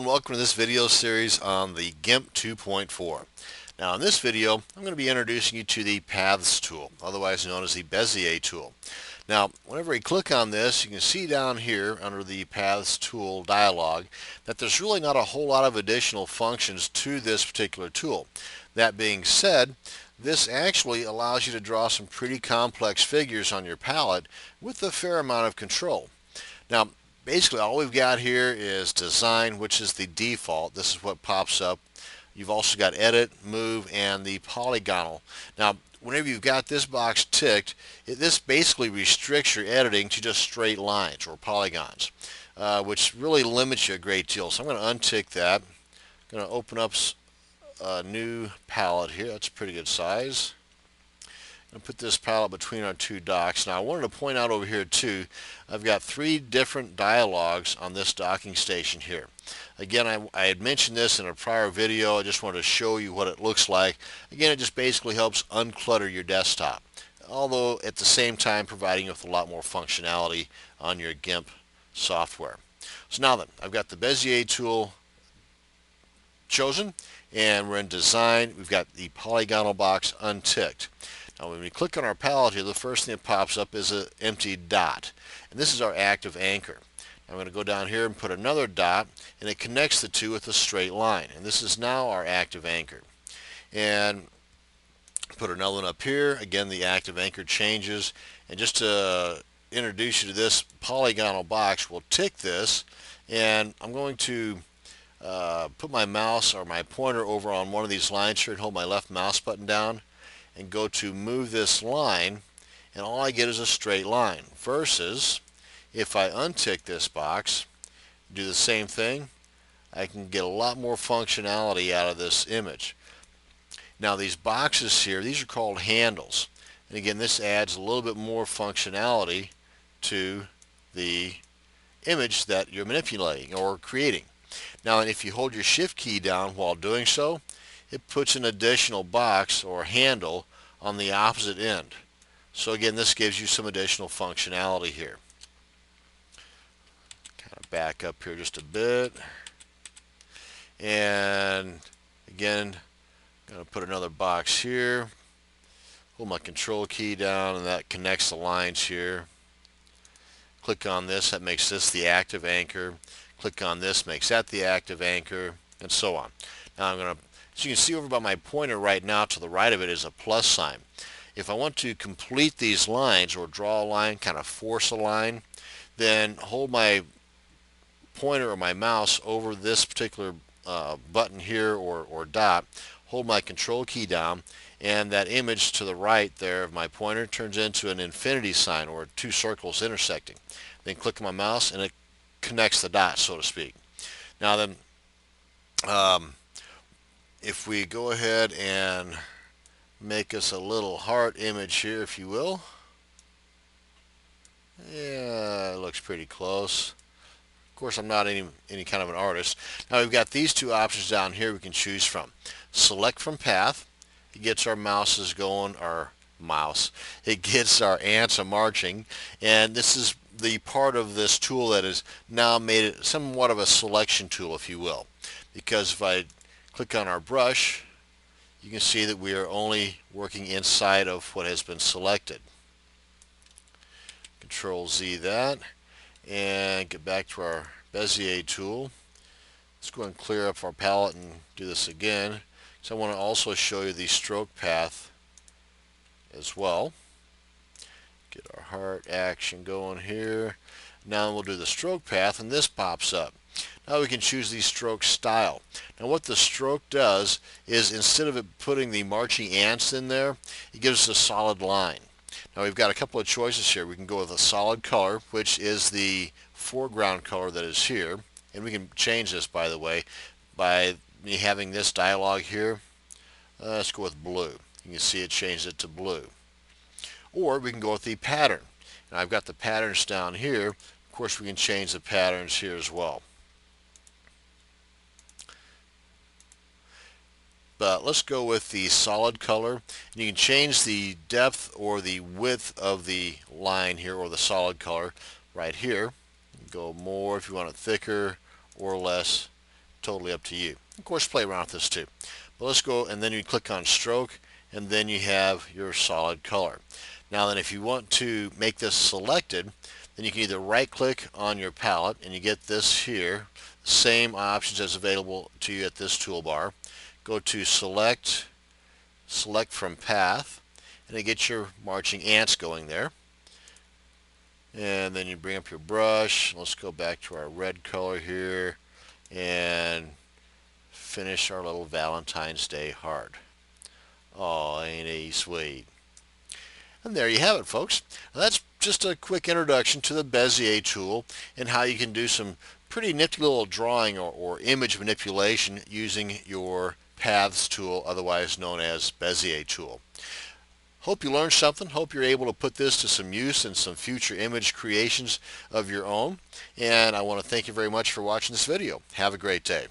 welcome to this video series on the Gimp 2.4. Now in this video I'm going to be introducing you to the Paths tool, otherwise known as the Bezier tool. Now whenever you click on this, you can see down here under the Paths tool dialog that there's really not a whole lot of additional functions to this particular tool. That being said, this actually allows you to draw some pretty complex figures on your palette with a fair amount of control. Now basically all we've got here is design, which is the default. This is what pops up. You've also got edit, move, and the polygonal. Now whenever you've got this box ticked, this basically restricts your editing to just straight lines or polygons, which really limits you a great deal. So I'm going to untick that. I'm going to open up a new palette here. That's a pretty good size. I'm going to put this palette between our two docks. Now I wanted to point out over here too, I've got three different dialogues on this docking station here. Again, I had mentioned this in a prior video. I just wanted to show you what it looks like. Again, it just basically helps unclutter your desktop, although at the same time providing you with a lot more functionality on your Gimp software. So now then, I've got the Bezier tool chosen, and we're in design. We've got the polygonal box unticked. Now when we click on our palette here, the first thing that pops up is an empty dot, and this is our active anchor. Now I'm going to go down here and put another dot, and it connects the two with a straight line, and this is now our active anchor. And put another one up here. Again, the active anchor changes, and just to introduce you to this polygonal box, we'll tick this, and I'm going to put my mouse or my pointer over on one of these lines here and hold my left mouse button down and go to move this line, and all I get is a straight line, versus if I untick this box, do the same thing, I can get a lot more functionality out of this image. Now these boxes here, these are called handles, and again this adds a little bit more functionality to the image that you're manipulating or creating. Now if you hold your shift key down while doing so, it puts an additional box or handle on the opposite end. So again, this gives you some additional functionality here. Kind of back up here just a bit, and again I'm going to put another box here, hold my control key down, and that connects the lines here. Click on this, that makes this the active anchor. Click on this, makes that the active anchor, and so on. Now I'm going to, as you can see over by my pointer right now, to the right of it is a plus sign. If I want to complete these lines or draw a line, kind of force a line, then hold my pointer or my mouse over this particular button here or dot, hold my control key down, and that image to the right there of my pointer turns into an infinity sign or two circles intersecting. Then click on my mouse and it connects the dots, so to speak. Now then, if we go ahead and make us a little heart image here, if you will. Yeah, it looks pretty close. Of course, I'm not any kind of an artist. Now we've got these two options down here we can choose from. Select from path. It gets our mouses going, it gets our ants a-marching, and this is the part of this tool that has now made it somewhat of a selection tool, if you will. Because if I click on our brush, you can see that we are only working inside of what has been selected. Control Z that, and get back to our Bezier tool. Let's go and clear up our palette and do this again. So I want to also show you the stroke path as well. Get our heart action going here. Now we'll do the stroke path, and this pops up. Now we can choose the stroke style. Now what the stroke does is, instead of it putting the marching ants in there, it gives us a solid line. Now we've got a couple of choices here. We can go with a solid color, which is the foreground color that is here, and we can change this, by the way, by me having this dialog here. Let's go with blue. You can see it changed it to blue. Or we can go with the pattern. Now I've got the patterns down here. Of course we can change the patterns here as well. But let's go with the solid color. And you can change the depth or the width of the line here, or the solid color right here. Go more if you want it thicker or less totally up to you. Of course, play around with this too. But let's go, and then you click on stroke, and then you have your solid color. Now then, if you want to make this selected, then you can either right click on your palette and you get this here, same options as available to you at this toolbar. Go to select from path, and it gets your marching ants going there. And then you bring up your brush. Let's go back to our red color here and finish our little Valentine's Day heart. Oh, ain't he sweet? And there you have it, folks. Now, that's just a quick introduction to the Bezier tool and how you can do some pretty nifty little drawing or image manipulation using your Paths tool, otherwise known as Bezier tool. Hope you learned something. Hope you're able to put this to some use in some future image creations of your own. And I want to thank you very much for watching this video. Have a great day.